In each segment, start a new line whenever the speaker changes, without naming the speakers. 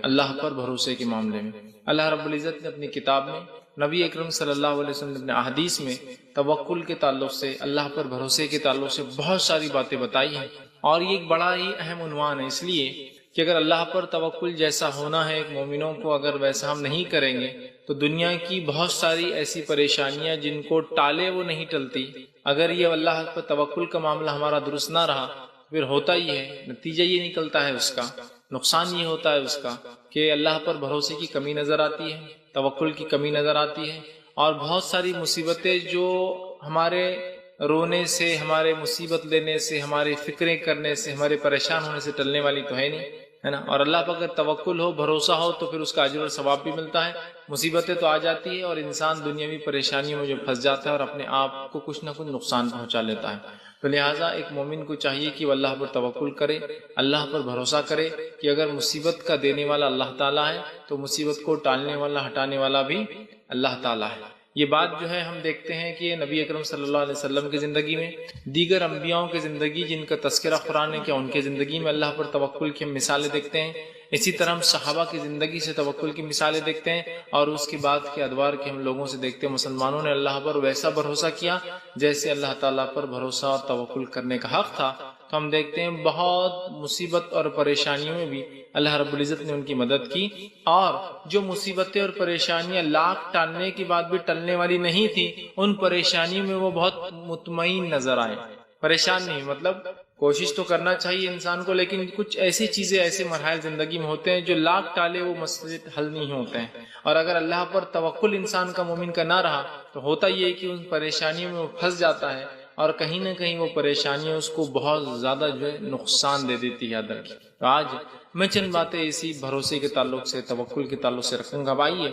اللہ پر بھروسے کے معاملے میں اللہ رب العزت نے اپنی کتاب میں، نبی اکرم صلی اللہ علیہ وسلم نے اپنے احادیث میں توکل کے تعلق سے، اللہ پر بھروسے کے تعلق سے بہت ساری باتیں بتائی ہیں، اور یہ ایک بڑا ہی اہم عنوان ہے، اس لیے کہ اگر اللہ پر توکل جیسا ہونا ہے ایک مومنوں کو، اگر ویسا ہم نہیں کریں گے تو دنیا کی بہت ساری ایسی پریشانیاں جن کو ٹالے وہ نہیں ٹلتی۔ اگر یہ اللہ پر توکل کا معاملہ ہمارا درست نہ رہا پھر ہوتا ہی ہے، نتیجہ یہ نکلتا ہے، اس کا نقصان یہ ہوتا ہے اس کا کہ اللہ پر بھروسے کی کمی نظر آتی ہے، توکل کی کمی نظر آتی ہے، اور بہت ساری مصیبتیں جو ہمارے رونے سے، ہمارے مصیبت لینے سے، ہماری فکریں کرنے سے، ہمارے پریشان ہونے سے ٹلنے والی تو ہے نہیں، ہے نا۔ اور اللہ پر اگر توکل ہو، بھروسہ ہو تو پھر اس کا اجر اور ثواب بھی ملتا ہے۔ مصیبتیں تو آ جاتی ہے اور انسان دنیاوی پریشانیوں میں جو پھنس جاتا ہے اور اپنے آپ کو کچھ نہ کچھ نقصان پہنچا لیتا ہے۔ تو لہٰذا ایک مومن کو چاہیے کہ وہ اللہ پر توکل کرے، اللہ پر بھروسہ کرے کہ اگر مصیبت کا دینے والا اللہ تعالیٰ ہے تو مصیبت کو ٹالنے والا، ہٹانے والا بھی اللہ تعالیٰ ہے۔ یہ بات جو ہے ہم دیکھتے ہیں کہ نبی اکرم صلی اللہ علیہ وسلم کی زندگی میں، دیگر انبیاؤں کی زندگی جن کا تذکرہ قرآن نے کیا، ان کی زندگی میں اللہ پر توکل کی ہم مثالیں دیکھتے ہیں۔ اسی طرح ہم صحابہ کی زندگی سے توکل کی مثالیں دیکھتے ہیں، اور اس کے بعد کے ادوار کے ہم لوگوں سے دیکھتے ہیں مسلمانوں نے اللہ پر ویسا بھروسہ کیا جیسے اللہ تعالیٰ پر بھروسہ اور توکل کرنے کا حق تھا۔ تو ہم دیکھتے ہیں بہت مصیبت اور پریشانیوں میں بھی اللہ رب العزت نے ان کی مدد کی، اور جو مصیبتیں اور پریشانیاں لاکھ ٹالنے کے بعد بھی ٹلنے والی نہیں تھی، ان پریشانیوں میں وہ بہت مطمئن نظر آئے، پریشان نہیں۔ مطلب کوشش تو کرنا چاہیے انسان کو، لیکن کچھ ایسی چیزیں، ایسے مراحل زندگی میں ہوتے ہیں جو لاکھ ٹالے وہ مسئلے حل نہیں ہوتے ہیں، اور اگر اللہ پر توکل انسان کا، مومن کا نہ رہا تو ہوتا یہ ہے کہ ان پریشانیوں میں وہ پھنس جاتا ہے، اور کہیں نہ کہیں وہ پریشانیاں اس کو بہت زیادہ جو ہے نقصان دے دیتی ہے اندر کی۔ تو آج میں چند باتیں اسی بھروسے کے تعلق سے، توکل کے تعلق سے رکھوں گا۔ بھائی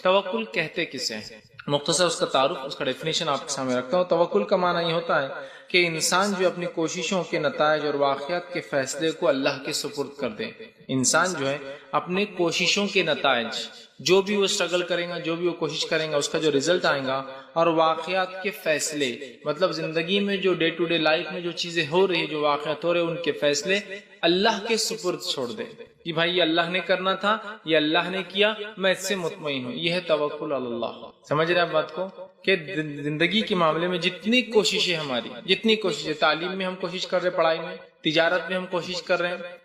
توکل کہتے کسے ہیں، مختصر اس کا تعارف، اس کا ڈیفینیشن آپ کے سامنے رکھتا ہوں۔ توکل کا معنی یہ ہوتا ہے کہ انسان جو اپنی کوششوں کے نتائج اور واقعات کے فیصلے کو اللہ کے سپرد کر دے۔ انسان جو ہے اپنے کوششوں کے نتائج، جو بھی وہ اسٹرگل کرے گا، جو بھی وہ کوشش کریں گا، اس کا جو ریزلٹ آئے گا، اور واقعات کے فیصلے، مطلب زندگی میں جو ڈے ٹو ڈے لائف میں جو چیزیں ہو رہی ہیں، جو واقعات ہو رہے ہیں، ان کے فیصلے اللہ کے سپرد چھوڑ دے کہ بھائی یہ اللہ نے کرنا تھا، یہ اللہ نے کیا، میں اس سے مطمئن ہوں۔ یہ ہے توکل علی اللہ۔ سمجھ رہے ہیں آپ بات کو کہ زندگی کے معاملے میں جتنی کوششیں ہماری، جتنی کوششیں، تعلیم میں ہم کوشش کر رہے ہیں، پڑھائی میں، تجارت میں ہم کوشش کر رہے ہیں،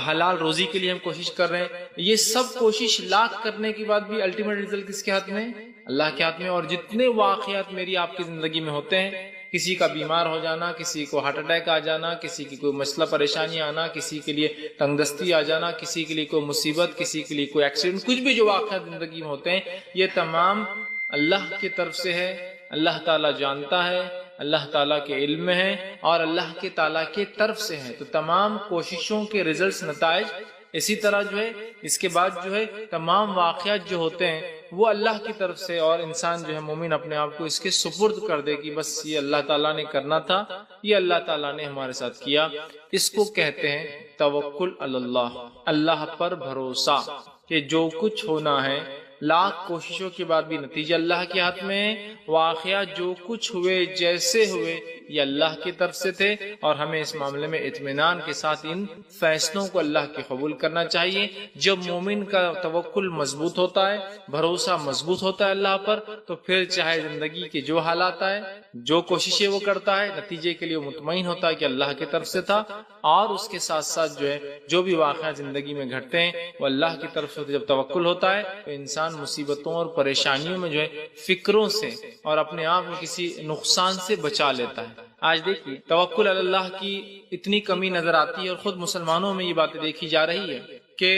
حلال روزی کے لیے ہم کوشش کر رہے ہیں، یہ سب کوشش لاکھ کرنے کے بعد بھی الٹیمیٹ ریزلٹ کس کے ہاتھ میں؟ اللہ کے ہاتھ میں۔ اور جتنے واقعات میری آپ کی زندگی میں ہوتے ہیں، کسی کا بیمار ہو جانا، کسی کو ہارٹ اٹیک آ جانا، کسی کی کوئی مسئلہ پریشانی آنا، کسی کے لیے تنگ دستی آ جانا، کسی کے لیے کوئی مصیبت، کسی کے لیے کوئی ایکسیڈنٹ، کچھ بھی جو واقعات زندگی میں ہوتے ہیں، یہ تمام اللہ کی طرف سے ہے۔ اللہ تعالیٰ جانتا ہے، اللہ تعالیٰ کے علم میں ہے، اور اللہ کے تعالیٰ کی طرف سے ہے۔ تو تمام کوششوں کے ریزلٹس، نتائج، اسی طرح جو ہے اس کے بعد جو ہے تمام واقعات جو ہوتے ہیں وہ اللہ کی طرف سے، اور انسان جو ہے مومن اپنے آپ کو اس کے سپرد کر دے کہ بس یہ اللہ تعالیٰ نے کرنا تھا، یہ اللہ تعالیٰ نے ہمارے ساتھ کیا۔ اس کو کہتے ہیں توکل علی اللہ، اللہ پر بھروسہ، کہ جو کچھ ہونا ہے لاکھ کوششوں کے بعد بھی نتیجہ اللہ کے ہاتھ میں، واقعات جو کچھ ہوئے، جیسے ہوئے، یہ اللہ کی طرف سے تھے، اور ہمیں اس معاملے میں اطمینان کے ساتھ ان فیصلوں کو اللہ کے قبول کرنا چاہیے۔ جب مومن کا توکل مضبوط ہوتا ہے، بھروسہ مضبوط ہوتا ہے اللہ پر، تو پھر چاہے زندگی کے جو حالات آئے، جو کوششیں وہ کرتا ہے، نتیجے کے لیے وہ مطمئن ہوتا ہے کہ اللہ کی طرف سے تھا، اور اس کے ساتھ ساتھ جو ہے جو بھی واقعات زندگی میں گھٹتے ہیں وہ اللہ کی طرف سے۔ جب توکل ہوتا ہے تو انسان مصیبتوں اور پریشانیوں میں جو ہے فکروں سے اور اپنے آپ میں کسی نقصان سے بچا لیتا ہے۔ آج دیکھیے توکل علی اللہ کی اتنی کمی نظر آتی ہے، اور خود مسلمانوں میں یہ باتیں دیکھی جا رہی ہے کہ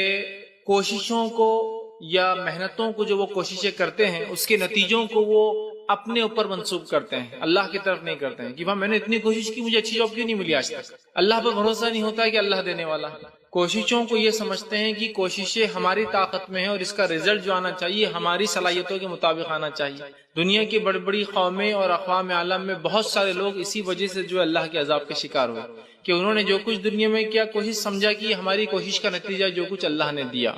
کوششوں کو یا محنتوں کو جو وہ کوششیں کرتے ہیں، اس کے نتیجوں کو وہ اپنے اوپر منسوب کرتے ہیں، اللہ کی طرف نہیں کرتے ہیں کہ میں نے اتنی کوشش کی، مجھے اچھی جاب کیوں نہیں ملی آج تک۔ اللہ پر بھروسہ نہیں ہوتا ہے کہ اللہ دینے والا ہے۔ کوششوں کو یہ سمجھتے ہیں کہ کوششیں ہماری طاقت میں ہیں، اور اس کا رزلٹ جو آنا چاہیے ہماری صلاحیتوں کے مطابق آنا چاہیے۔ دنیا کی بڑی بڑی قومیں اور اقوام عالم میں بہت سارے لوگ اسی وجہ سے جو اللہ کے عذاب کے شکار ہوئے کہ انہوں نے جو کچھ دنیا میں کیا، کوشش سمجھا کہ ہماری کوشش کا نتیجہ جو کچھ اللہ نے دیا۔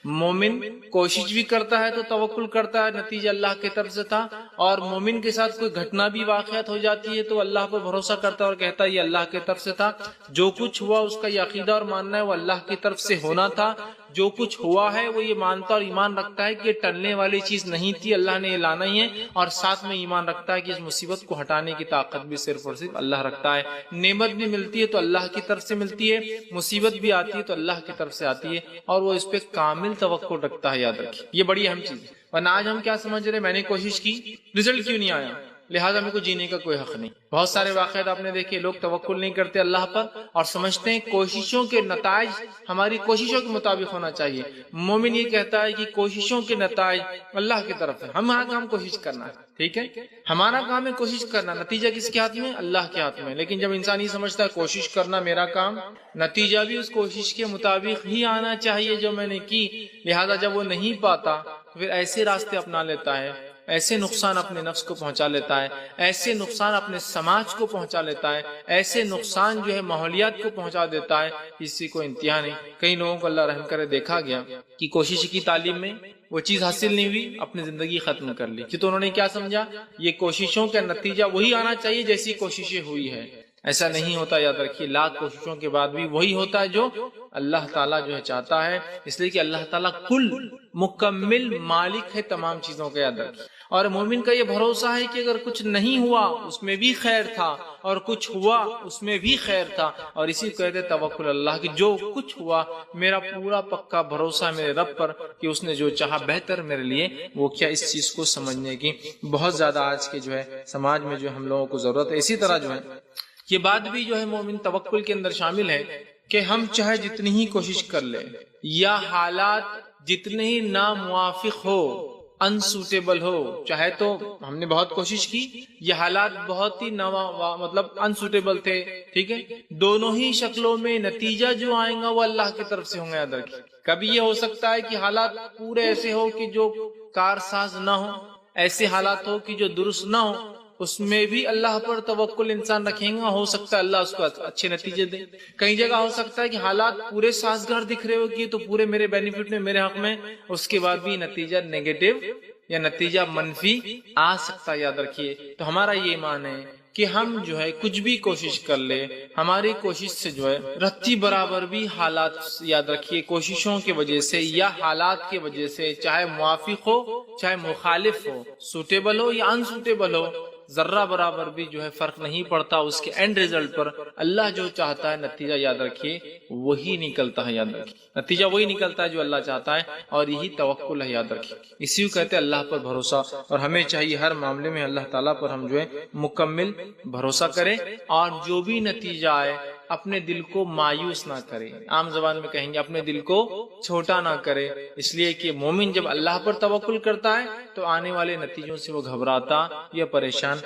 مومن کوشش بھی کرتا ہے تو توکل کرتا ہے، نتیجہ اللہ کی طرف سے تھا، اور مومن کے ساتھ کوئی گھٹنا بھی واقعات ہو جاتی ہے تو اللہ پر بھروسہ کرتا ہے اور کہتا ہے یہ اللہ کی طرف سے تھا، جو کچھ ہوا اس کا یہ عقیدہ اور ماننا ہے وہ اللہ کی طرف سے ہونا تھا، جو کچھ ہوا ہے وہ یہ مانتا اور ایمان رکھتا ہے کہ یہ ٹلنے والی چیز نہیں تھی، اللہ نے یہ لانا ہی ہے، اور ساتھ میں ایمان رکھتا ہے کہ اس مصیبت کو ہٹانے کی طاقت بھی صرف اور صرف اللہ رکھتا ہے۔ نعمت بھی ملتی ہے تو اللہ کی طرف سے ملتی ہے، مصیبت بھی آتی ہے تو اللہ کی طرف سے آتی ہے، اور وہ اس پہ کامل توکل رکھتا ہے۔ یاد رکھیے یہ بڑی اہم چیز ہے، ورنہ آج ہم کیا سمجھ رہے، میں نے کوشش کی رزلٹ کیوں نہیں آیا، لہٰذا میرے کو جینے کا کوئی حق نہیں۔ بہت سارے واقعات آپ نے دیکھے، لوگ توکل نہیں کرتے اللہ پر اور سمجھتے ہیں کوششوں کے نتائج ہماری کوششوں کے مطابق ہونا چاہیے۔ مومن یہ کہتا ہے کہ کوششوں کے نتائج اللہ کی طرف ہے، ہمارا کام کوشش کرنا ہے، ٹھیک ہے، ہمارا کام ہے کوشش کرنا، نتیجہ کس کے ہاتھ میں؟ اللہ کے ہاتھ میں۔ لیکن جب انسان یہ سمجھتا ہے کوشش کرنا میرا کام، نتیجہ بھی اس کوشش کے مطابق ہی آنا چاہیے جو میں نے کی، لہذا جب وہ نہیں پاتا پھر ایسے راستے اپنا لیتا ہے، ایسے نقصان اپنے نفس کو پہنچا لیتا ہے، ایسے نقصان اپنے سماج کو پہنچا لیتا ہے، ایسے نقصان جو ہے ماحولیات کو پہنچا دیتا ہے، کسی کو انتہا نہیں۔ کئی لوگوں کو اللہ رحم کرے دیکھا گیا کہ کوشش کی تعلیم میں وہ چیز حاصل نہیں ہوئی، اپنی زندگی ختم کر لی، کہ تو انہوں نے کیا سمجھا، یہ کوششوں کا نتیجہ وہی آنا چاہیے جیسی کوششیں ہوئی ہے۔ ایسا نہیں ہوتا، یاد رکھیے، لاکھ کوششوں کے بعد بھی وہی ہوتا ہے جو اللہ تعالیٰ جو ہے چاہتا ہے، اس لیے کہ اللہ تعالیٰ کل مکمل مالک ہے تمام چیزوں کا، یاد رکھیے۔ اور مومن کا یہ بھروسہ ہے کہ اگر کچھ نہیں ہوا اس میں بھی خیر تھا، اور کچھ ہوا اس میں بھی خیر تھا، اور اسی کو کہتے توکل اللہ، کہ جو کچھ ہوا میرا پورا پکا بھروسہ ہے میرے رب پر کہ اس نے جو چاہا بہتر میرے لیے وہ کیا۔ اس چیز کو سمجھنے کی بہت زیادہ آج کے جو ہے سماج میں جو ہم لوگوں کو ضرورت ہے۔ اسی طرح جو ہے یہ بات بھی جو ہے مومن توکل کے اندر شامل ہے کہ ہم چاہے جتنی ہی کوشش کر لیں یا حالات جتنے ہی ناموافق ہو، انسوٹیبل ہو، چاہے تو ہم نے بہت کوشش کی، یہ حالات بہت ہی مطلب انسوٹیبل تھے، ٹھیک ہے، دونوں ہی شکلوں میں نتیجہ جو آئے گا وہ اللہ کی طرف سے ہوں گے۔ یاد رکھیے، کبھی یہ ہو سکتا ہے کہ حالات پورے ایسے ہو کہ جو کارساز نہ ہو، ایسے حالات ہو کہ جو درست نہ ہو، اس میں بھی اللہ پر توکل انسان رکھیں گا، ہو سکتا ہے اللہ اس کو اچھے نتیجے دے۔ کئی جگہ ہو سکتا ہے کہ حالات پورے سازگار دکھ رہے ہو کہ تو پورے میرے بینیفٹ میں، میرے حق میں، اس کے بعد بھی نتیجہ نیگیٹو یا نتیجہ منفی آ سکتا ہے۔ یاد رکھیے، تو ہمارا یہ ایمان ہے کہ ہم جو ہے کچھ بھی کوشش کر لے، ہماری کوشش سے جو ہے رتی برابر بھی حالات، یاد رکھیے، کوششوں کی وجہ سے یا حالات کی وجہ سے، چاہے موافق ہو چاہے مخالف ہو، سوٹیبل ہو یا انسوٹیبل ہو، ذرہ برابر بھی جو ہے فرق نہیں پڑتا، اس کے اینڈ ریزلٹ پر اللہ جو چاہتا ہے نتیجہ، یاد رکھیے، وہی نکلتا ہے۔ یاد رکھیے، نتیجہ وہی نکلتا ہے جو اللہ چاہتا ہے، اور یہی توکل ہے۔ یاد رکھیے، اسی کو کہتے ہیں اللہ پر بھروسہ، اور ہمیں چاہیے ہر معاملے میں اللہ تعالیٰ پر ہم جو ہے مکمل بھروسہ کریں، اور جو بھی نتیجہ آئے اپنے دل کو مایوس نہ کرے، عام زبان میں کہیں گے اپنے دل کو چھوٹا نہ کرے، اس لیے کہ مومن جب اللہ پر توکل کرتا ہے تو آنے والے نتیجوں سے وہ گھبراتا یا پریشان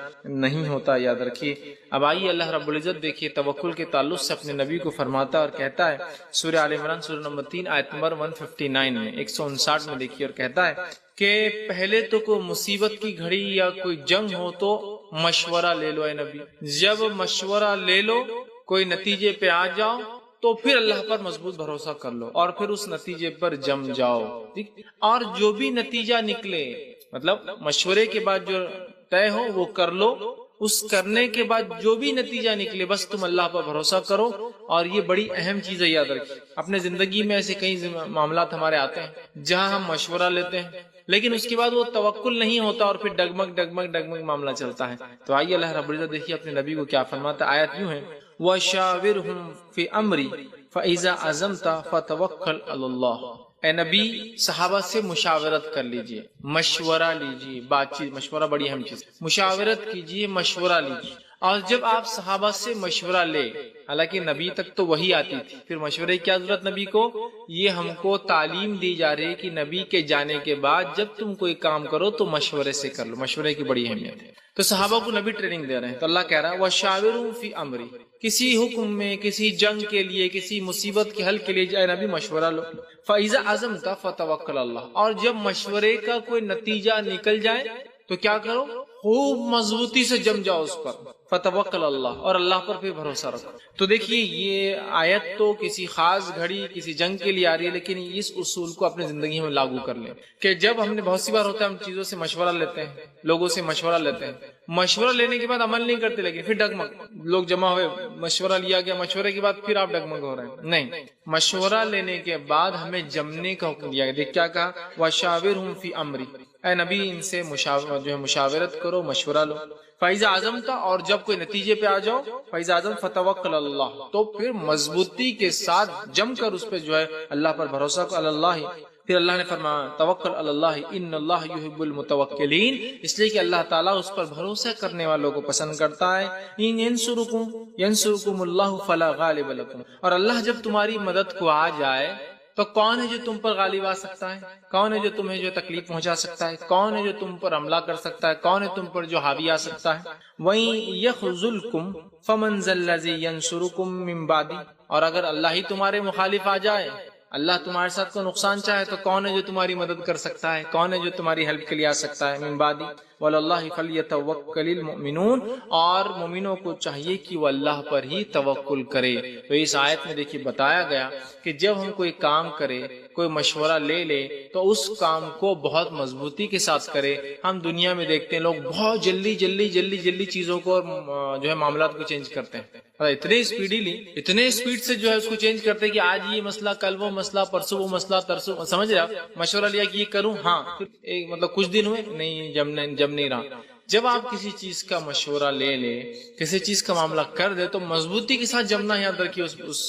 نہیں ہوتا۔ یاد رکھیے، اب آئیے اللہ رب العزت دیکھیے توکل کے تعلق سے اپنے نبی کو فرماتا ہے اور کہتا ہے، سورہ آل عمران سورہ نمبر 3 آیت نمبر 159 میں 159 میں دیکھیے، اور کہتا ہے کہ پہلے تو کوئی مصیبت کی گھڑی یا کوئی جنگ ہو تو مشورہ لے لو اے نبی، جب مشورہ لے لو، کوئی نتیجے پہ آ جاؤ تو پھر اللہ پر مضبوط بھروسہ کر لو اور پھر اس نتیجے پر جم جاؤ، اور جو بھی نتیجہ نکلے، مطلب مشورے کے بعد جو طے ہو وہ کر لو، اس کرنے کے بعد جو بھی نتیجہ نکلے بس تم اللہ پر بھروسہ کرو۔ اور یہ بڑی اہم چیز ہے، یاد رکھیے، اپنے زندگی میں ایسے کئی معاملات ہمارے آتے ہیں جہاں ہم مشورہ لیتے ہیں لیکن اس کے بعد وہ توکل نہیں ہوتا اور پھر ڈگمگ ڈگمگ ڈگمگ معاملہ چلتا ہے۔ تو آئیے اللہ رب العزت دیکھیے اپنے نبی کو کیا فرماتا ہے، آیت یوں ہے، وَشَاوِرْهُمْ فِي أَمْرِي فَإِذَا عَزَمْتَ فَتَوَكَّلْ عَلَى اللَّهِ۔ اے نبی، صحابہ سے مشاورت کر لیجئے، مشورہ لیجئے، بات چیت، مشورہ بڑی اہم چیز، مشاورت کیجئے، مشورہ لیجئے۔ اور جب آپ صحابہ سے مشورہ لے، حالانکہ نبی تک تو وہی آتی تھی، پھر مشورے کی کیا ضرورت نبی کو؟ یہ ہم کو تعلیم دی جا رہی ہے کہ نبی کے جانے کے بعد جب تم کوئی کام کرو تو مشورے سے کر لو، مشورے کی بڑی اہمیت ہے۔ تو صحابہ کو نبی ٹریننگ دے رہے ہیں، تو اللہ کہہ رہا ہے وَشَاوِرْهُمْ فِي أَمْرِي، کسی حکم میں، کسی جنگ کے لیے، کسی مصیبت کے حل کے لیے جائے نبی مشورہ لو، فَإِذَا عَزَمْتَ فَتَوَكَّلْ عَلَى اللَّهِ، اور جب مشورے کا کوئی نتیجہ نکل جائے تو کیا کرو؟ خوب مضبوطی سے جم جاؤ اس پر، فتوکل اللہ، اور اللہ پر پھر بھروسہ رکھو۔ تو دیکھیے یہ آیت تو کسی خاص گھڑی کسی جنگ کے لیے آ رہی ہے، لیکن اس اصول کو اپنی زندگی میں لاگو کر لیں کہ جب ہم نے بہت سی بار ہوتا ہے ہم چیزوں سے مشورہ لیتے ہیں، لوگوں سے مشورہ لیتے ہیں، مشورہ لینے کے بعد عمل نہیں کرتے، لیکن پھر ڈگمگ، لوگ جمع ہوئے، مشورہ لیا گیا، مشورے کے بعد پھر آپ ڈگمگ ہو رہے ہیں۔ نہیں، مشورہ لینے کے بعد ہمیں جمنے کا حکم دیا گیا۔ دیکھ کیا کہا، وَشَاوِرْهُمْ فِي أَمْرِي، اے نبی ان سے مشاورت کرو، مشورہ لو۔ فَإِذَا عَزَمْتَ، اور جب کوئی نتیجے پہ آ جاؤ، فَإِذَا عَزَمْتَ فَتَوَكَّلْ عَلَى اللَّهِ، تو پھر مضبوطی کے ساتھ جم کر اس پہ اللہ پر بھروسہ کرو، علی اللہ۔ پھر اللہ نے فرمایا توکل علی اللہ ان اللہ یحب المتوکلین، اس لیے کہ اللہ تعالیٰ اس پر بھروسہ کرنے والوں کو پسند کرتا ہے۔ ان ینصرکم اللہ فلا غالب لکم، اور اللہ جب تمہاری مدد کو آ جائے تو کون ہے جو تم پر غالب آ سکتا ہے؟ کون ہے جو تمہیں جو تکلیف پہنچا سکتا ہے؟ کون ہے جو تم پر حملہ کر سکتا ہے؟ کون ہے تم پر جو حاوی آ سکتا ہے؟ وَإِن يَخْذُلْكُمْ فَمَنْ ذَا الَّذِي يَنصُرُكُم مِّن بَعْدِهِ، اور اگر اللہ ہی تمہارے مخالف آ جائے، اللہ تمہارے ساتھ کو نقصان چاہے، تو کون ہے جو تمہاری مدد کر سکتا ہے؟ کون ہے جو تمہاری ہیلپ کے لیے آ سکتا ہے؟ من بعد وَلَلَّهِ فَلْيَتَوَكَّلِ الْمُؤْمِنُونَ، اور مومنوں کو چاہیے کہ وہ اللہ پر ہی توکل کرے۔ تو اس آیت میں دیکھیے بتایا گیا کہ جب ہم کوئی کام کرے، کوئی مشورہ لے لے، تو اس کام کو بہت مضبوطی کے ساتھ کرے۔ ہم دنیا میں دیکھتے ہیں لوگ بہت جلدی چیزوں کو جو ہے معاملات کو چینج کرتے ہیں، اتنے اسپیڈ سے جو ہے اس کو چینج کرتے ہیں کہ آج یہ مسئلہ، کل وہ مسئلہ، پرسوں وہ مسئلہ، ترسوں، سمجھ رہے آپ؟ مشورہ لیا کہ یہ کروں، ہاں، مطلب کچھ دن ہوئے، نہیں، جب نہیں رہا۔ جب آپ کسی چیز کا مشورہ لے لے، کسی چیز کا معاملہ کر دے، تو مضبوطی کے ساتھ جمنا یاد رکھیے اس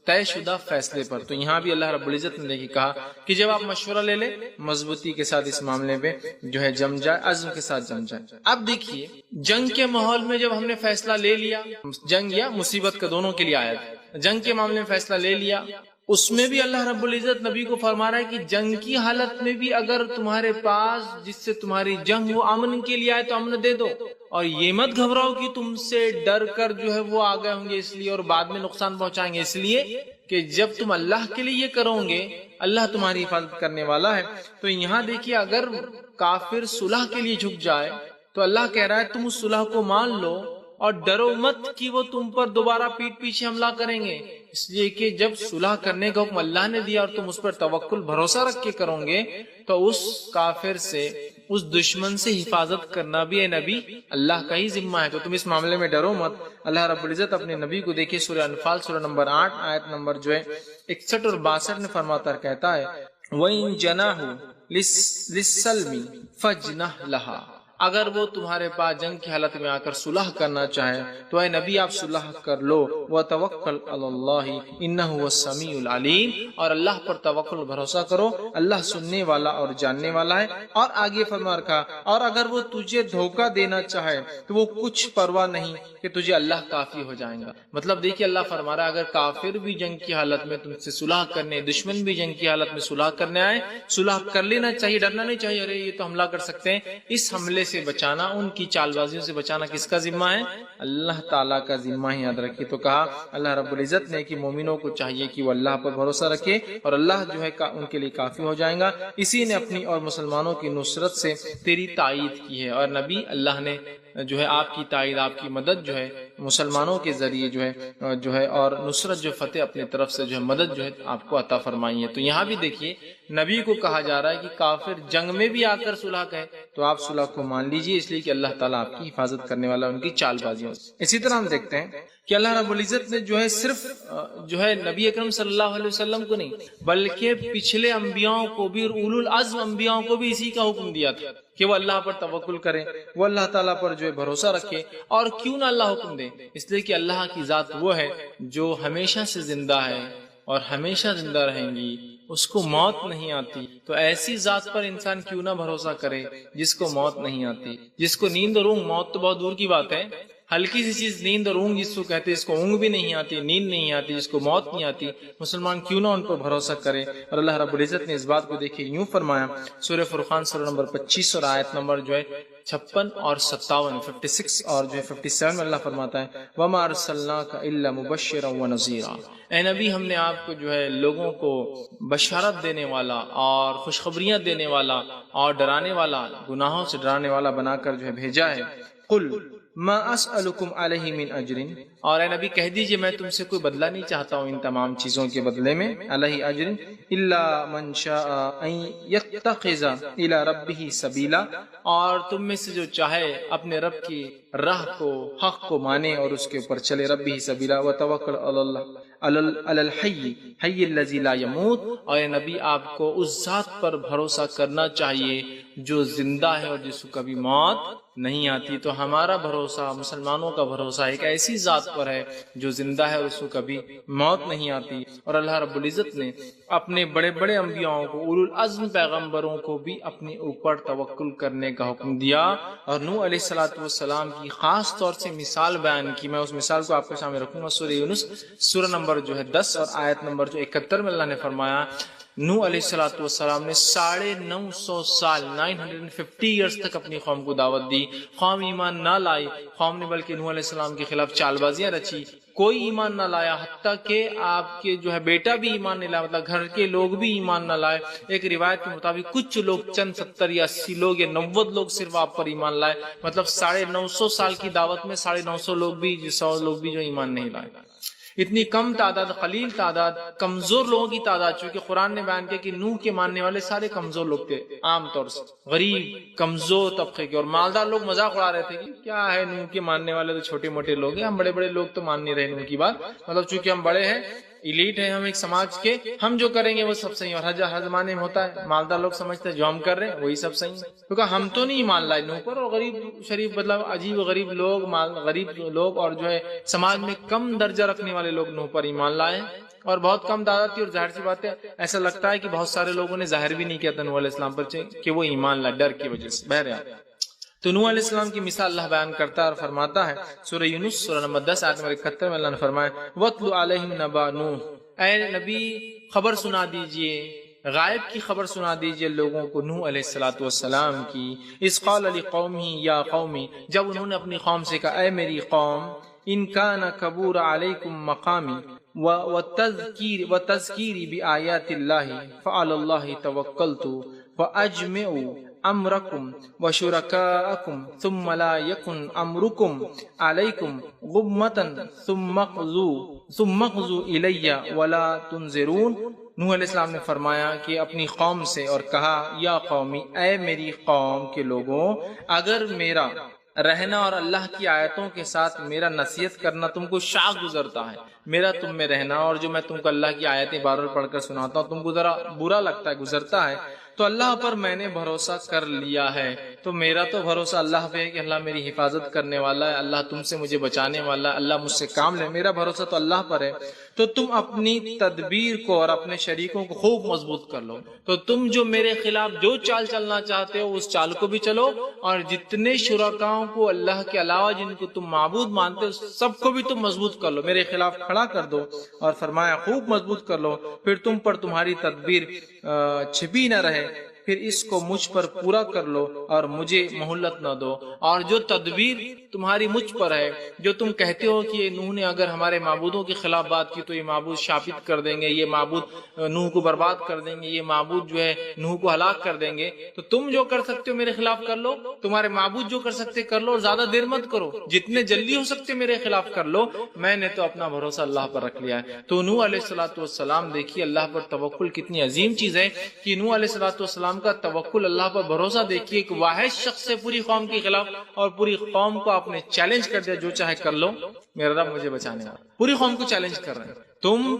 طے شدہ فیصلے پر۔ تو یہاں بھی اللہ رب العزت نے دیکھی کہا کہ جب آپ مشورہ لے لیں، مضبوطی کے ساتھ اس معاملے پہ جو ہے جم جائے، عزم کے ساتھ جم جائے۔ اب دیکھیے جنگ کے ماحول میں جب ہم نے فیصلہ لے لیا، جنگ یا مصیبت کا دونوں کے لیے آیا تھا، جنگ کے معاملے میں فیصلہ لے لیا، اس میں بھی اللہ رب العزت نبی کو فرما رہا ہے کہ جنگ کی حالت میں بھی اگر تمہارے پاس جس سے تمہاری جنگ وہ امن کے لیے آئے تو امن دے دو، اور یہ مت گھبراؤ کہ تم سے ڈر کر جو ہے وہ آ گئے ہوں گے اس لیے اور بعد میں نقصان پہنچائیں گے، اس لیے کہ جب تم اللہ کے لیے یہ کرو گے، اللہ تمہاری حفاظت کرنے والا ہے۔ تو یہاں دیکھیے اگر کافر صلح کے لیے جھک جائے تو اللہ کہہ رہا ہے تم اس صلح کو مان لو اور ڈرو مت کہ وہ تم پر دوبارہ پیٹ پیچھے حملہ کریں گے، اس لیے کہ جب صلح کرنے کا حکم اللہ نے دیا اور تم اس پر توکل بھروسہ رکھ کے کرو گے تو اس کافر سے، اس دشمن سے حفاظت کرنا بھی اے نبی اللہ کا ہی ذمہ ہے۔ تو تم اس معاملے میں ڈرو مت۔ اللہ رب العزت اپنے نبی کو دیکھیے سورہ انفال سورہ نمبر 8 آیت نمبر 61 اور 62 میں فرماتا ہے، کہتا ہے وَإِن جَنَاحُوا لِلسَّلْمِ فَاجْنَحْ لَهَا، اگر وہ تمہارے پاس جنگ کی حالت میں آ کر صلح کرنا چاہے تو اے نبی آپ صلح کر لو، وَتَوَكَّلْ عَلَى اللَّهِ إِنَّهُ هُوَ السَّمِيعُ الْعَلِيمُ، اور اللہ پر توکل بھروسہ کرو، اللہ سننے والا اور جاننے والا ہے۔ اور آگے فرما رکھا اور اگر وہ تجھے دھوکہ دینا چاہے تو وہ کچھ پرواہ نہیں کہ تجھے اللہ کافی ہو جائے گا۔ مطلب دیکھیے اللہ فرما رہا ہے اگر کافر بھی جنگ کی حالت میں تم سے صلح کرنے، دشمن بھی جنگ کی حالت میں صلح کرنے آئے، صلح کر لینا چاہیے، ڈرنا نہیں چاہیے ارے یہ تو حملہ کر سکتے ہیں۔ اس حملے سے بچانا، ان کی چال بازیوں سے بچانا کس کا ذمہ ہے؟ اللہ تعالیٰ کا ذمہ ہے، یاد رکھیے۔ تو کہا اللہ رب العزت نے کہ مومنوں کو چاہیے کہ وہ اللہ پر بھروسہ رکھے اور اللہ جو ہے ان کے لیے کافی ہو جائے گا۔ اسی نے اپنی اور مسلمانوں کی نصرت سے تیری تائید کی ہے، اور نبی اللہ نے جو ہے آپ کی تائید، آپ کی مدد جو ہے مسلمانوں کے ذریعے جو ہے اور نصرت جو فتح اپنے طرف سے جو ہے مدد جو ہے آپ کو عطا فرمائی ہے۔ تو یہاں بھی دیکھیے نبی کو کہا جا رہا ہے کہ کافر جنگ میں بھی آ کر صلح کہے تو آپ صلح کو مان لیجئے، اس لیے کہ اللہ تعالیٰ آپ کی حفاظت کرنے والا ان کی چال بازیوں سے۔ اسی طرح ہم دیکھتے ہیں کہ اللہ رب العزت نے جو ہے صرف جو ہے نبی اکرم صلی اللہ علیہ وسلم کو نہیں بلکہ پچھلے انبیاءوں کو بھی، اولو العزم انبیاءوں کو بھی اسی کا حکم دیا تھا کہ وہ اللہ پر توکل کریں، وہ اللہ تعالیٰ پر جو ہے بھروسہ رکھے۔ اور کیوں نہ اللہ حکم دے؟ اس لیے کہ اللہ کی ذات وہ ہے جو ہمیشہ سے زندہ ہے اور ہمیشہ زندہ رہیں گی، اس کو موت نہیں آتی۔ تو ایسی ذات پر انسان کیوں نہ بھروسہ کرے جس کو موت نہیں آتی، جس کو نیند اور اونگ، موت تو بہت دور کی بات ہے، ہلکی سی چیز نیند اور اونگ جس کو کہتے ہیں، اس کو اونگ بھی نہیں آتی، نیند نہیں آتی، جس کو موت نہیں آتی، مسلمان کیوں نہ ان پر بھروسہ کرے؟ اور اللہ رب العزت نے اس بات کو دیکھے یوں فرمایا، سورہ فرقان سورہ نمبر 25 اور آیت نمبر 56 اور 57، 56 اور 57 میں اللہ فرماتا ہے وَمَا أَرْسَلْنَاكَ إِلَّا مُبَشِّرًا وَنَذِيرًا، اے نبی ہم نے آپ کو لوگوں کو بشارت دینے والا اور خوشخبریاں دینے والا اور ڈرانے والا، گناہوں سے ڈرانے والا بنا کر بھیجا ہے۔ قُلْ ما اسألکم علیہ من اجر، اور اے نبی کہہ دیجئے میں تم سے کوئی بدلہ نہیں چاہتا ہوں ان تمام چیزوں کے بدلے میں، علیہ اجر الا من شاء ان یتخذ الی ربہ سبیلا، اور تم میں سے جو چاہے اپنے رب کی راہ کو، حق کو مانے اور اس کے اوپر چلے، ربہ سبیلا وتوکل علی اللہ علی الحی حی الذی لا یموت، اور اے نبی آپ کو اس ذات پر بھروسہ کرنا چاہیے جو زندہ ہے اور جس کو کبھی موت نہیں آتی۔ تو ہمارا بھروسہ، مسلمانوں کا بھروسہ ایک ایسی ذات پر ہے جو زندہ ہے اور اس کو کبھی موت نہیں آتی۔ اور اللہ رب العزت نے اپنے بڑے بڑے انبیاءوں کو، اولو العزم پیغمبروں کو بھی اپنے اوپر توکل کرنے کا حکم دیا، اور نوح علیہ السلام کی خاص طور سے مثال بیان کی۔ میں اس مثال کو آپ کے سامنے رکھوں گا، سورہ یونس سورہ نمبر 10 اور آیت نمبر 71 میں اللہ نے فرمایا نوح علیہ السلام نے 950 سال 950 ایئرز تک اپنی قوم کو دعوت دی، قوم ایمان نہ لائی، قوم نے بلکہ نوح علیہ السلام کے خلاف چال بازیاں رچی، کوئی ایمان نہ لایا، حتیٰ کہ آپ کے بیٹا بھی ایمان نہیں لایا، مطلب گھر کے لوگ بھی ایمان نہ لائے۔ ایک روایت کے مطابق کچھ لوگ، چند 70 یا 80 لوگ یا 90 لوگ صرف آپ پر ایمان لائے، مطلب 950 سال کی دعوت میں 950 لوگ بھی، 100 لوگ بھی جو ایمان نہیں لائے۔ اتنی کم تعداد، قلیل تعداد، کمزور لوگوں کی تعداد، چونکہ قرآن نے بیان کیا کہ نوح کے ماننے والے سارے کمزور لوگ تھے، عام طور سے غریب کمزور طبقے کے، اور مالدار لوگ مذاق اڑا رہے تھے کہ کیا ہے نوح کے ماننے والے تو چھوٹے موٹے لوگ ہیں، ہم بڑے بڑے لوگ تو مان نہیں رہے نوح کی بات، مطلب چونکہ ہم بڑے ہیں، ایلیٹ ہیں، ہم ایک سماج کے، ہم جو کریں گے وہ سب صحیح، اور ہر زمانے میں ہوتا ہے مالدار لوگ سمجھتے ہیں جو ہم کر رہے ہیں وہی سب صحیح ہے، کیونکہ ہم تو نہیں مان لائے نوح پر، اور غریب شریف مطلب عجیب غریب لوگ، غریب لوگ اور سماج میں کم درجہ رکھنے والے لوگ نوح پر ایمان لائے، اور بہت کم تعداد تھی، اور ظاہر سی بات ہے ایسا لگتا ہے کہ بہت سارے لوگوں نے ظاہر بھی نہیں کیا تھا نوح علیہ السلام پر کہ وہ ایمان لائے، ڈر کی وجہ سے۔ بہرحال تو نوح علیہ السلام کی مثال اللہ بیان کرتا ہے اور فرماتا ہے سورہ یونس سورہ نمبر 10 آیت نمبر 71 میں اللہ نے فرمایا وَاتْلُ عَلَيْهِمْ نَبَأَ نُوحٍ، اے نبی خبر سنا دیجئے، غائب کی خبر سنا دیجئے لوگوں کو نوح علیہ السلام کی، اذ قال لقومه یا قومی، جب انہوں نے اپنی قوم سے کہا اے میری قوم، ان کان کبور علیکم مقامی وتذکیری بآیات اللہ فعلی اللہ توکلت فاجمعوا امرکم وشرکاءکم ثم لا یکن امرکم علیکم غمۃ ثم اقضوا الی ولا تنظرون۔ نوح علیہ السلام نے فرمایا کہ اپنی قوم سے اور کہا یا قومی، اے میری قوم کے لوگوں، اگر میرا رہنا اور اللہ کی آیتوں کے ساتھ میرا نصیحت کرنا تم کو شاق گزرتا ہے، میرا تم میں رہنا اور جو میں تم کو اللہ کی آیتیں بار بار پڑھ کر سناتا ہوں تم کو ذرا برا لگتا ہے، گزرتا ہے، تو اللہ پر میں نے بھروسہ کر لیا ہے، تو میرا تو بھروسہ اللہ پہ ہے کہ اللہ میری حفاظت کرنے والا ہے، اللہ تم سے مجھے بچانے والا ہے، اللہ مجھ سے کام لے، میرا بھروسہ تو اللہ پر ہے، تو تم اپنی تدبیر کو اور اپنے شریکوں کو خوب مضبوط کر لو، تو تم جو میرے خلاف جو چال چلنا چاہتے ہو اس چال کو بھی چلو، اور جتنے شرکاؤں کو اللہ کے علاوہ جن کو تم معبود مانتے ہو سب کو بھی تم مضبوط کر لو، میرے خلاف کھڑا کر دو، اور فرمایا خوب مضبوط کر لو، پھر تم پر تمہاری تدبیر چھپی نہ رہے، پھر اس کو مجھ پر پورا کر لو اور مجھے مہلت نہ دو، اور جو تدبیر تمہاری مجھ پر ہے، جو تم کہتے ہو کہ نوح نے اگر ہمارے معبودوں کے خلاف بات کی تو یہ معبود شاپت کر دیں گے، یہ معبود نوح کو برباد کر دیں گے، یہ معبود جو ہے نوح کو ہلاک کر دیں گے، تو تم جو کر سکتے ہو میرے خلاف کر لو، تمہارے معبود جو کر سکتے کر لو، اور زیادہ دیر مت کرو، جتنے جلدی ہو سکتے میرے خلاف کر لو، میں نے تو اپنا بھروسہ اللہ پر رکھ لیا ہے۔ تو نوح علیہ السلام دیکھیے اللہ پر توکل کتنی عظیم چیز ہے، کہ نوح علیہ السلام کا توکل اللہ پر بھروسہ دیکھیے، ایک واحد شخص سے پوری قوم کے خلاف، اور پوری قوم کو آپ نے چیلنج کر دیا جو چاہے کر لو، میرا رب مجھے بچانے والا، پوری قوم کو چیلنج کر رہے ہیں،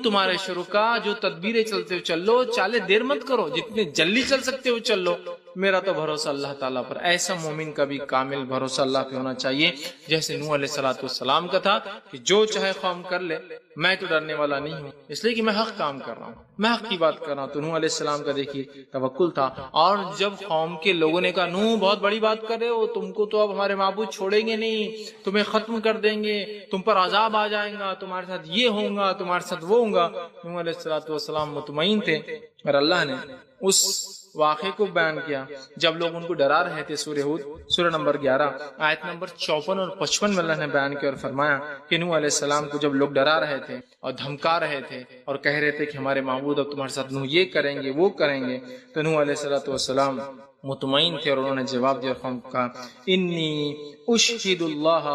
تمہارے شرکا جو تدبیریں چلتے ہو چل لو، چالے دیر مت کرو، جتنے جلدی چل سکتے ہو چل لو، میرا تو بھروسہ اللہ تعالیٰ پر. ایسا مومن کا بھی کامل بھروسہ اللہ پہ ہونا چاہیے جیسے نوح علیہ السلام کا تھا کہ جو چاہے قوم کر لے میں تو ڈرنے والا نہیں ہوں، اس لیے کہ میں حق کام کر رہا ہوں، میں حق کی بات کر رہا ہوں. تو نوح علیہ السلام کا دیکھیے توکل تھا. اور جب قوم کے لوگوں نے کہا نوح بہت بڑی بات کر رہے ہو، تم کو تو اب ہمارے معبود چھوڑیں گے نہیں، تمہیں ختم کر دیں گے، تم پر عذاب آ جائیں گا، تمہارے ساتھ یہ ہوگا، تمہارے ساتھ وہ ہوگا. نوح علیہ السلام مطمئن تھے اور اللہ نے اس واقعے کو بیان کیا جب لوگ ان کو ڈرا رہے تھے. سورہ ہود سورہ نمبر 11 آیت نمبر 54 اور 55 میں اللہ نے بیان کیا اور فرمایا کہ نوح علیہ السلام کو جب لوگ ڈرا رہے تھے اور دھمکا رہے تھے اور کہہ رہے تھے کہ ہمارے معبود اب تمہارے ساتھ نوح یہ کریں گے وہ کریں گے، تو نوح علیہ السلام مطمئن تھے اور انہوں نے جواب دیا قوم کا انی اشہد اللہ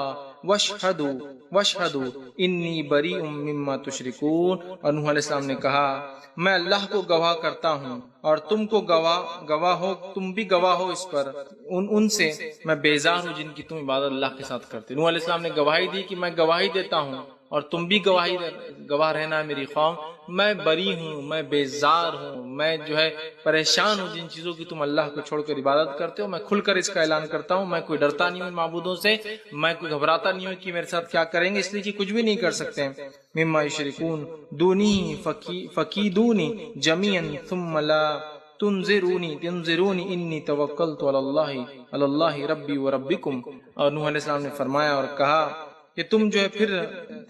واشہدوا انی بریء مما تشرکون. اور نوح علیہ السلام نے کہا میں اللہ کو گواہ کرتا ہوں اور تم کو گواہ ہو، تم بھی گواہ ہو اس پر، ان سے میں بیزار ہوں جن کی تم عبادت اللہ کے ساتھ کرتے. نوح علیہ السلام نے گواہی دی کہ میں گواہی دیتا ہوں اور تم بھی گواہ رہنا ہے میری قوم، میں بری ہوں، میں بیزار ہوں، میں جو ہے پریشان ہوں جن چیزوں کی تم اللہ کو چھوڑ کر عبادت کرتے ہو. میں کھل کر اس کا اعلان کرتا ہوں، میں کوئی ڈرتا نہیں ہوں ان معبودوں سے، میں کوئی گھبراتا نہیں ہوں کہ میرے ساتھ کیا کریں گے، اس لیے کہ کچھ بھی نہیں کر سکتے. مما یشرکون دونی فکیدونی جمیعا ثم لا تنظرونی انی توکلت علی اللہ ربی و ربکم. اور نوح علیہ السلام نے فرمایا اور کہا کہ تم جو ہے پھر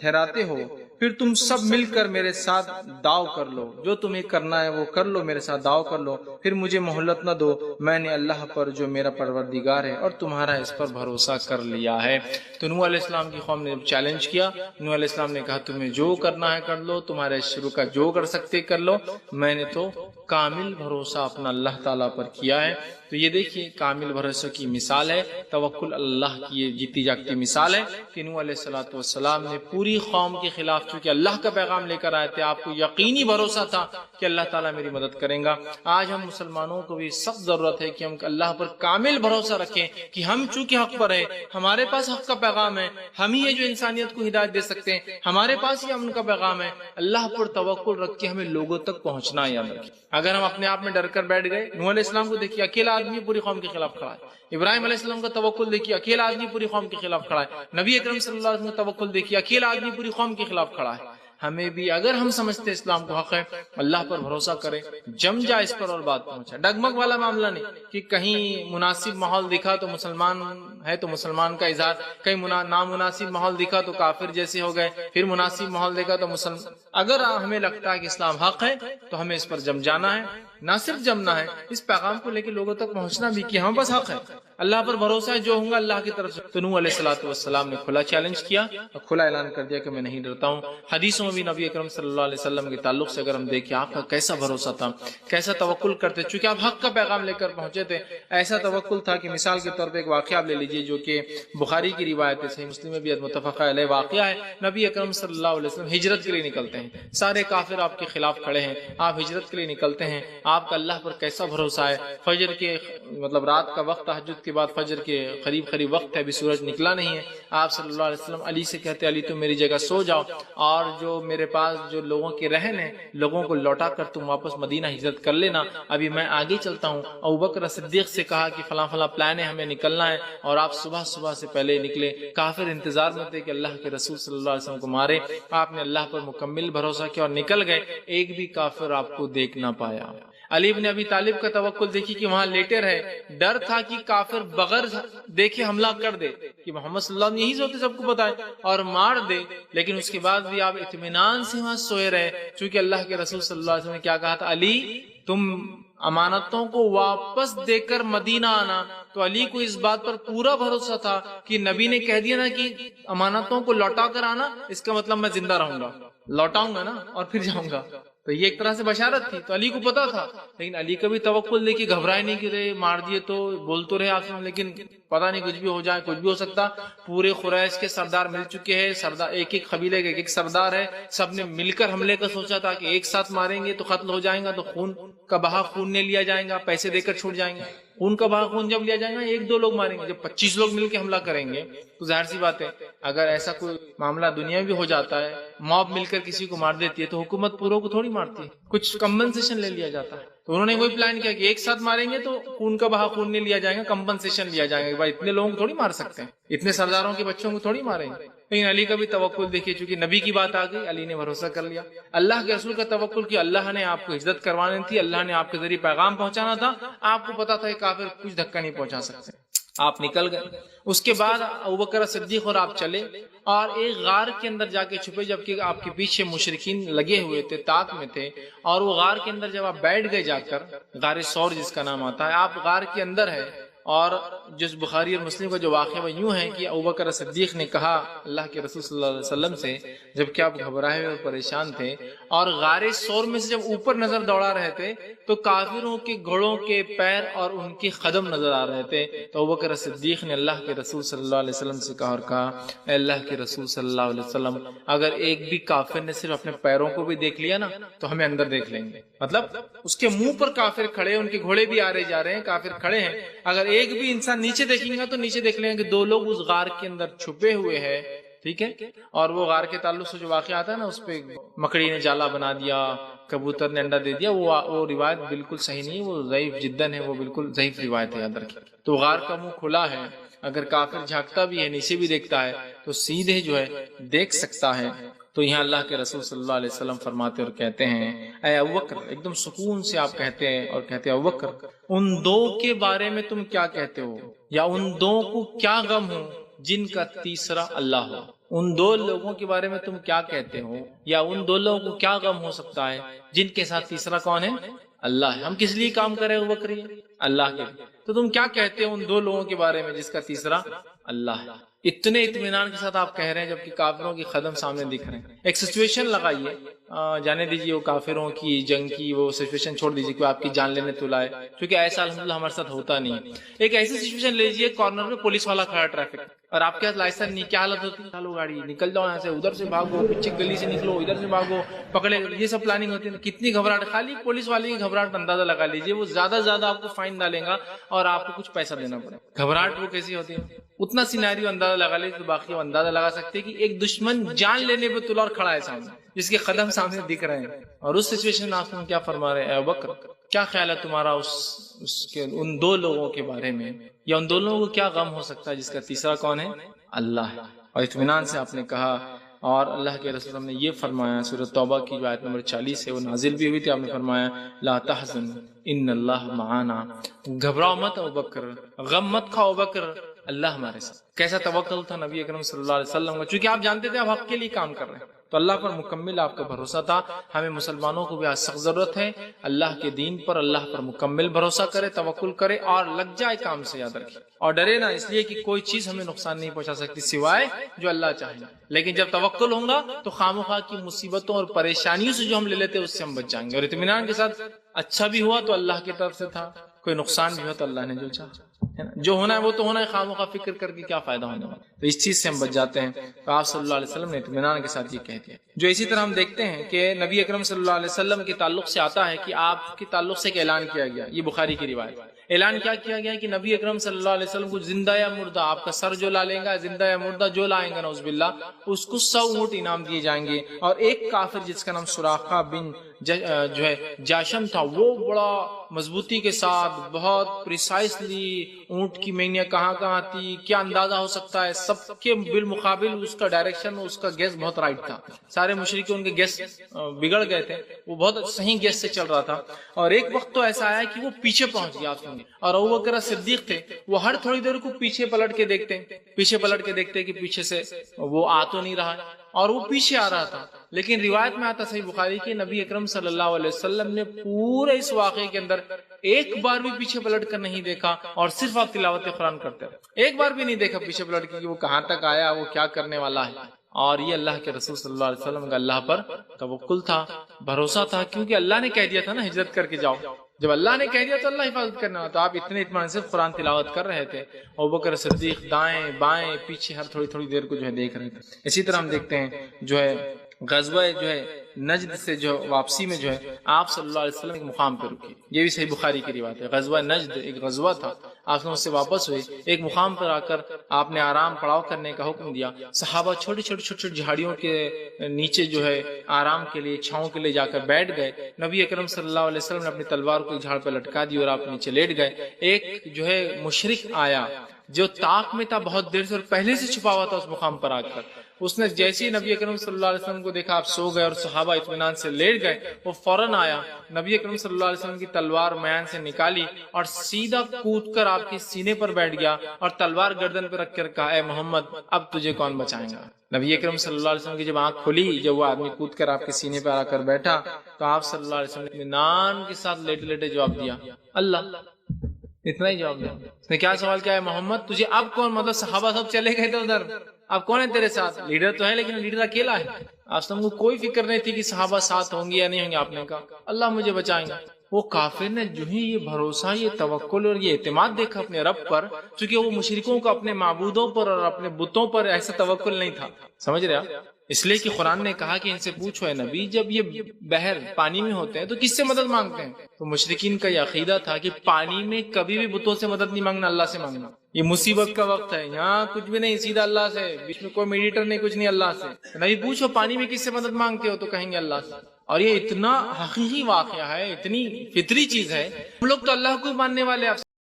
ٹھہراتے ہو، پھر تم سب مل کر میرے ساتھ داؤ کر لو، جو تمہیں کرنا ہے وہ کر لو، میرے ساتھ داؤ کر لو، پھر مجھے مہلت نہ دو، میں نے اللہ پر جو میرا پروردگار ہے اور تمہارا اس پر بھروسہ کر لیا ہے. تو نوح علیہ السلام کی قوم نے چیلنج کیا. نوح علیہ السلام نے کہا تمہیں جو کرنا ہے کر لو، تمہارے شروع کا جو کر سکتے کر لو، میں نے تو کامل بھروسہ اپنا اللہ تعالیٰ پر کیا ہے. تو یہ دیکھیے کامل بھروسے کی مثال ہے، توکل اللہ کی یہ جیتی جاگتی مثال ہے کہ نوح علیہ السلام نے پوری قوم کے خلاف چونکہ اللہ کا پیغام لے کر آئے تھے، آپ کو یقینی بھروسہ تھا کہ اللہ تعالیٰ میری مدد کریں گا. آج ہم مسلمانوں کو بھی سخت ضرورت ہے کہ ہم اللہ پر کامل بھروسہ رکھیں کہ ہم چونکہ حق پر ہیں، ہمارے پاس حق کا پیغام ہے، ہم ہی ہے جو انسانیت کو ہدایت دے سکتے ہیں، ہمارے پاس ہی امن کا پیغام ہے. اللہ پر توکل رکھ کے ہمیں لوگوں تک پہنچنا ہے. یاد رکھیں اگر ہم اپنے آپ میں ڈر کر بیٹھ گئے، نوح علیہ السلام کو دیکھیے اکیلا آدمی پوری قوم کے خلاف کھڑا ہے. ابراہیم علیہ السلام کا توکل دیکھیے اکیلا آدمی پوری قوم کے خلاف کھڑا ہے. نبی اکرم صلی اللہ علیہ وسلم کا توکل دیکھیے اکیلا آدمی پوری قوم کے خلاف کھڑا ہے. ہمیں بھی اگر ہم سمجھتے اسلام کو حق ہے، اللہ پر بھروسہ کریں، جم جائے اس پر اور بات پہنچا. ڈگمگ والا معاملہ نہیں کہ کہیں مناسب ماحول دکھا تو مسلمان ہے تو مسلمان کا اظہار، کہیں نامناسب ماحول دکھا تو کافر جیسے ہو گئے، پھر مناسب ماحول دیکھا تو مسلمان. اگر ہمیں لگتا ہے کہ اسلام حق ہے تو ہمیں اس پر جم جانا ہے. نہ صرف جمنا ہے، اس پیغام کو لے کے لوگوں تک پہنچنا بھی کہ ہم بس حق ہے، اللہ پر بھروسہ ہے، جو ہوں گا اللہ کی طرف سے. تو نوح علیہ السلام نے کھلا چیلنج کیا اور کھلا اعلان کر دیا کہ میں نہیں ڈرتا ہوں. حدیثوں میں بھی نبی اکرم صلی اللہ علیہ وسلم کے تعلق سے اگر ہم دیکھیں آپ کا کیسا بھروسہ تھا، کیسا توکل کرتے، چونکہ آپ حق کا پیغام لے کر پہنچے تھے. ایسا توکل تھا کہ مثال کے طور پہ ایک واقعہ آپ لے لیجئے جو کہ بخاری کی روایت ہے، صحیح مسلم میں بھی متفق علیہ واقعہ ہے. نبی اکرم صلی اللہ علیہ وسلم ہجرت کے لیے نکلتے ہیں، سارے کافر آپ کے خلاف کھڑے ہیں، آپ ہجرت کے لیے نکلتے ہیں. آپ کا اللہ پر کیسا بھروسہ ہے. فجر کے رات کا وقت، تہجد کے بعد فجر کے قریب وقت ہے، ابھی سورج نکلا نہیں ہے. آپ صلی اللہ علیہ وسلم علی سے کہتے علی تم میری جگہ سو جاؤ اور جو میرے پاس جو لوگوں کے رہن ہیں لوگوں کو لوٹا کر تم واپس مدینہ ہجرت کر لینا، ابھی میں آگے چلتا ہوں. ابوبکر صدیق سے کہا کہ فلاں پلان ہے، ہمیں نکلنا ہے، اور آپ صبح سے پہلے نکلے. کافر انتظار میں تھے کہ اللہ کے رسول صلی اللہ علیہ وسلم کو مارے. آپ نے اللہ پر مکمل بھروسہ کیا اور نکل گئے. ایک بھی کافر آپ کو دیکھ نہ پایا. علی بن ابی طالب کا توکل دیکھیے کہ وہاں لیٹے رہے، ڈر تھا کہ کافر بغیر دیکھے حملہ کر دے، کہ محمد صلی اللہ علیہ وسلم یہی ہوتے سب کو بتائے اور مار دے. لیکن اس کے بعد بھی آپ اطمینان سے وہاں سوئے رہے، چونکہ اللہ کے رسول صلی اللہ علیہ وسلم نے کیا کہا تھا، علی تم امانتوں کو واپس دے کر مدینہ آنا. تو علی کو اس بات پر پورا بھروسہ تھا کہ نبی نے کہہ دیا نا کہ امانتوں کو لوٹا کر آنا، اس کا مطلب میں زندہ رہوں گا، لوٹاؤں گا نا اور پھر جاؤں گا. تو یہ ایک طرح سے بشارت تھی، تو علی کو پتا تھا. لیکن علی کا بھی توکل دیکھیے، گھبرائے نہیں کہ رہے مار دیے تو بول تو رہے آپ سے، لیکن پتا نہیں کچھ بھی ہو جائے، کچھ بھی ہو سکتا. پورے قریش کے سردار مل چکے ہیں، سردار ایک قبیلے کے ایک سردار ہے، سب نے مل کر حملے کا سوچا تھا کہ ایک ساتھ ماریں گے تو قتل ہو جائیں گا، تو خون کا بہا خون نے لیا جائے گا، پیسے دے کر چھوٹ جائیں گے. خون کا بہا خون جب لیا جائے گا، ایک دو لوگ ماریں گے، جب 25 لوگ مل کے حملہ کریں گے تو ظاہر سی بات ہے اگر ایسا کوئی معاملہ دنیا میں بھی ہو جاتا ہے، موب مل کر کسی کو مار دیتی ہے تو حکومت پوروں کو تھوڑی مارتی ہے، کچھ کمپنسیشن لے لیا جاتا ہے. تو تو انہوں نے وہی پلان کیا کہ ایک ساتھ ماریں گے تو خون کا بہا خون نہیں لیا جائے گا، کمپنسیشن لیا جائے گا، بھائی اتنے لوگوں کو تھوڑی مار سکتے ہیں، اتنے سرداروں کے بچوں کو تھوڑی ماریں گے۔ لیکن علی کا بھی توکل دیکھیے، چونکہ نبی کی بات آ گئی، علی نے بھروسہ کر لیا، اللہ کے رسول کا توکل کیا، اللہ نے آپ کو ہجرت کروانی تھی، اللہ نے آپ کے ذریعے پیغام پہنچانا تھا، آپ کو پتا تھا کہ کافر کچھ دھکا نہیں پہنچا سکتے، آپ نکل گئے۔ اس کے بعد ابوبکر صدیق اور آپ چلے اور ایک غار کے اندر جا کے چھپے، جبکہ آپ کے پیچھے مشرکین لگے ہوئے تھے، طاق میں تھے، اور وہ غار کے اندر جب آپ بیٹھ گئے جا کر، غار ثور جس کا نام آتا ہے، آپ غار کے اندر ہے، اور جس بخاری اور مسلم کا جو واقعہ وہ یوں ہے کہ ابوبکر صدیق نے کہا اللہ کے رسول صلی اللہ علیہ وسلم سے، جبکہ آپ گھبرائے اور پریشان تھے اور غار ثور میں سے جب اوپر نظر دوڑا رہے تھے تو کافروں کے گھوڑوں کے پیر اور ان کے قدم نظر آ رہے تھے، تو ابوبکر صدیق نے اللہ کے رسول صلی اللہ علیہ وسلم سے کہا اور کہا اے اللہ کے رسول صلی اللہ علیہ وسلم، اگر ایک بھی کافر نے صرف اپنے پیروں کو بھی دیکھ لیا نا تو ہمیں اندر دیکھ لیں گے، مطلب اس کے منہ پر کافر کھڑے، ان کے گھوڑے بھی آ رہے جا رہے ہیں، کافر کھڑے ہیں، اگر ایک بھی انسان نیچے دیکھیں گا تو نیچے دیکھ لیں گے کہ دو لوگ اس غار کے اندر چھپے ہوئے ہیں، ٹھیک ہے۔ اور وہ غار کے تعلق سے جو واقعہ آتا ہے نا، اس پہ مکڑی نے جالا بنا دیا، کبوتر نے انڈا دے دیا، وہ روایت بالکل صحیح نہیں، وہ ضعیف جداً ہے، وہ بالکل ضعیف روایت ہے، یاد رکھیں۔ تو غار کا منہ کھلا ہے، اگر کافر جھانکتا بھی ہے، نیچے بھی دیکھتا ہے تو سیدھے جو ہے دیکھ سکتا ہے۔ تو یہاں اللہ کے رسول صلی اللہ علیہ وسلم فرماتے اور کہتے ہیں اے ابوبکر، ایک دم سکون سے آپ کہتے ہیں اور کہتے ہیں ابوبکر، ان دو کے بارے میں تم کیا کہتے ہو، یا ان دو کو کیا غم ہو جن کا تیسرا اللہ ہو، ان دو لوگوں کے بارے میں تم کیا کہتے ہو، یا ان دو لوگوں کو کیا غم ہو سکتا ہے جن کے ساتھ تیسرا کون ہے؟ اللہ ہے۔ ہم کس لیے کام کرے ابوبکر؟ اللہ کے لیے۔ تو تم کیا کہتے ہو ان دو لوگوں کے بارے میں جس کا تیسرا اللہ ہے؟ اتنے اطمینان کے ساتھ آپ کہہ رہے ہیں جبکہ کافروں کی قدم سامنے دکھ رہے ہیں۔ ایک سچویشن لگائیے، جانے دیجیے وہ کافروں کی جنگ کی وہ سچویشن چھوڑ دیجیے کہ آپ کی جان لینے تو لائے، کیونکہ ایسا الحمدللہ ہمارے ساتھ ہوتا نہیں۔ ایک ایسی سچویشن لے لیجیے، کارنر میں پولیس والا کھڑا ٹریفک، اور آپ کے پاس لائسنس نہیں، کیا حالت ہوتی ہے؟ چلو گاڑی نکل جاؤ یہاں سے، ادھر سے بھاگو، پیچھے گلی سے نکلو، ادھر سے بھاگو، پکڑے، یہ سب پلاننگ ہوتی ہے۔ کتنی گھبراہٹ، خالی پولیس والے کی گھبراہٹ اندازہ لگا لیجیے، وہ زیادہ سے زیادہ آپ کو فائن ڈالے گا اور آپ کو کچھ پیسہ دینا پڑے گا۔ گھبراہٹ وہ کیسی ہوتی ہے، اتنا سینیریو اندازہ لگا لیجیے تو باقی وہ اندازہ لگا سکتے ہیں کہ ایک دشمن جان لینے پہ تلوار کھڑا ہے سامنے، جس کے قدم سامنے دکھ رہے ہیں، اور اس سچویشن میں آپ کیا فرما رہے ہیں؟ اے ابوبکر، کیا خیال ہے تمہارا ان دو لوگوں کے بارے میں، یا ان دو لوگوں کو کیا غم ہو سکتا ہے جس کا تیسرا کون ہے؟ اللہ ہے۔ اور اطمینان سے آپ نے کہا، اور اللہ کے رسول نے یہ فرمایا، سورۃ توبہ کی جو آیت نمبر 40 ہے وہ نازل بھی ہوئی تھی، آپ نے فرمایا لا تحزن ان اللہ معانا، گھبراؤ مت ابوبکر، غم مت کھاؤ ابوبکر، اللہ ہمارے ساتھ۔ کیسا توکل تھا نبی اکرم صلی اللہ علیہ وسلم کا، چونکہ آپ جانتے تھے آپ حق کے لیے کام کر رہے ہیں، تو اللہ پر مکمل آپ کا بھروسہ تھا۔ ہمیں مسلمانوں کو بھی آج سخت ضرورت ہے اللہ کے دین پر، اللہ پر مکمل بھروسہ کرے، توکل کرے اور لگ جائے کام سے، یاد رکھے، اور ڈرے نہ، اس لیے کہ کوئی چیز ہمیں نقصان نہیں پہنچا سکتی سوائے جو اللہ چاہے۔ لیکن جب توکل ہوگا تو خواہ کی مصیبتوں اور پریشانیوں سے جو ہم لے لیتے ہیں اس سے ہم بچ جائیں گے، اور اطمینان کے ساتھ اچھا بھی ہوا تو اللہ کی طرف سے تھا، کوئی نقصان بھی ہوا تو اللہ نے جو چاہا، جو ہونا ہے وہ تو ہونا ہے، خواہ فکر کر کے کیا فائدہ ہونے والا، تو اس چیز سے ہم بچ جاتے ہیں۔ تو آپ صلی اللہ علیہ وسلم نے اطمینان کے ساتھ یہ کہہ دیا۔ جو اسی طرح ہم دیکھتے ہیں کہ نبی اکرم صلی اللہ علیہ وسلم کے تعلق سے آتا ہے کہ آپ کے تعلق سے ایک اعلان کیا گیا، یہ بخاری کی روایت۔ اعلان کیا کیا گیا کہ نبی اکرم صلی اللہ علیہ وسلم کو زندہ یا مردہ، آپ کا سر جو لا لیں گا، زندہ یا مردہ جو لائیں گا نعوذ باللہ، اس کو 100 اونٹ انعام دیے جائیں گے۔ اور ایک کافر جس کا نام سراقہ بن جو ہے جاشم تھا، وہ بڑا مضبوطی کے ساتھ بہت پریسائسلی اونٹ کی مینیاں کہاں تھی، کیا اندازہ ہو سکتا ہے، سب کے بالمقابل اس کا ڈائریکشن، اس کا گیس بہت رائٹ تھا۔ سارے مشرکین ان کے گیس بگڑ گئے تھے، وہ بہت صحیح گیس سے چل رہا تھا۔ اور ایک وقت تو ایسا آیا کہ وہ پیچھے پہنچ گیا، اور ابوبکر صدیق تھے، وہ ہر تھوڑی دیر کو پیچھے پلٹ کے دیکھتے کہ پیچھے سے وہ آ تو نہیں رہا، اور وہ پیچھے آ رہا تھا۔ لیکن روایت میں آتا صحیح بخاری کہ نبی اکرم صلی اللہ علیہ وسلم نے پورے اس واقعے کے اندر ایک بار بھی پیچھے پلٹ کر نہیں دیکھا، اور صرف آپ تلاوت قرآن کرتے رہے، ایک بار بھی نہیں دیکھا پیچھے پلٹ کے کہ وہ کہاں تک آیا، وہ کیا کرنے والا ہے۔ اور یہ اللہ کے رسول صلی اللہ علیہ وسلم کا اللہ پر توکل تھا، بھروسہ تھا، کیونکہ اللہ نے کہہ دیا تھا نا ہجرت کر کے جاؤ، جب اللہ نے کہہ دیا تو اللہ حفاظت کرنا، تو آپ اتنے اطمینان سے قرآن تلاوت کر رہے تھے، ابوبکر صدیق دائیں بائیں پیچھے ہر تھوڑی دیر کو جو ہے دیکھ رہے تھے۔ اسی طرح ہم دیکھتے ہیں جو ہے غزوہ جو ہے نجد سے جو واپسی میں جو ہے آپ صلی اللہ علیہ وسلم ایک مقام پہ رکے. یہ بھی صحیح بخاری کی روایت ہے. غزوہ نجد ایک غزوہ تھا, آپ نے اس سے واپس ہوئے, ایک مقام پر آ کر آپ نے آرام پڑاؤ کرنے کا حکم دیا. صحابہ چھوٹی چھوٹی جھاڑیوں کے نیچے جو ہے آرام کے لیے, چھاؤں کے لیے جا کر بیٹھ گئے. نبی اکرم صلی اللہ علیہ وسلم نے اپنی تلوار کو جھاڑ پہ لٹکا دی اور آپ نیچے لیٹ گئے. ایک جو ہے مشرک آیا جو طاق میں تھا بہت دیر سے اور پہلے سے چھپا ہوا تھا اس مقام پر آ کر. اس نے جیسے ہی نبی اکرم صلی اللہ علیہ وسلم کو دیکھا آپ سو گئے اور صحابہ اطمینان سے لیٹ گئے, وہ فوراً آیا, نبی اکرم صلی اللہ علیہ وسلم کی تلوار میان سے نکالی اور سیدھا کود کر آپ کے سینے پر بیٹھ گیا اور تلوار گردن پہ رکھ کر کہا, اے محمد اب تجھے کون بچائیں گا. نبی اکرم صلی اللہ علیہ وسلم کی جب آنکھ کھلی, جب وہ آدمی کود کر آپ کے سینے پہ آ کر بیٹھا, تو آپ صلی اللہ علیہ وسلم نے اطمینان کے ساتھ لیٹے لیٹے جواب دیا, اللہ. اتنا ہی جواب دیا. اس نے کیا سوال کیا ہے, محمد تجھے اب کون, مطلب صحابہ سب چلے گئے تھے ادھر, اب کون ہے تیرے ساتھ؟ لیڈر تو ہے لیکن لیڈر اکیلا ہے. آپ کو کوئی فکر نہیں تھی کہ صحابہ ساتھ ہوں گے یا نہیں ہوں گے. آپ نے کہا اللہ مجھے بچائیں گے. وہ کافر نے جو ہی یہ بھروسہ, یہ توکل اور یہ اعتماد دیکھا اپنے رب پر, چونکہ وہ مشرکوں کو اپنے معبودوں پر اور اپنے بتوں پر ایسا توکل نہیں تھا, سمجھ رہے آپ, اس لیے کہ قرآن نے کہا کہ ان سے پوچھو اے نبی, جب یہ بحر پانی میں ہوتے ہیں تو کس سے مدد مانگتے ہیں؟ تو مشرکین کا یہ عقیدہ تھا کہ پانی میں کبھی بھی بتوں سے مدد نہیں مانگنا, اللہ سے مانگنا. یہ مصیبت کا وقت ہے, یہاں کچھ بھی نہیں, سیدھا اللہ سے, بیچ میں کوئی میڈیٹر نہیں, کچھ نہیں, اللہ سے. نبی پوچھو پانی میں کس سے مدد مانگتے ہو, تو کہیں گے اللہ سے. اور یہ اتنا حقیقی واقعہ ہے, اتنی فطری چیز ہے, ہم لوگ تو اللہ کو ماننے والے.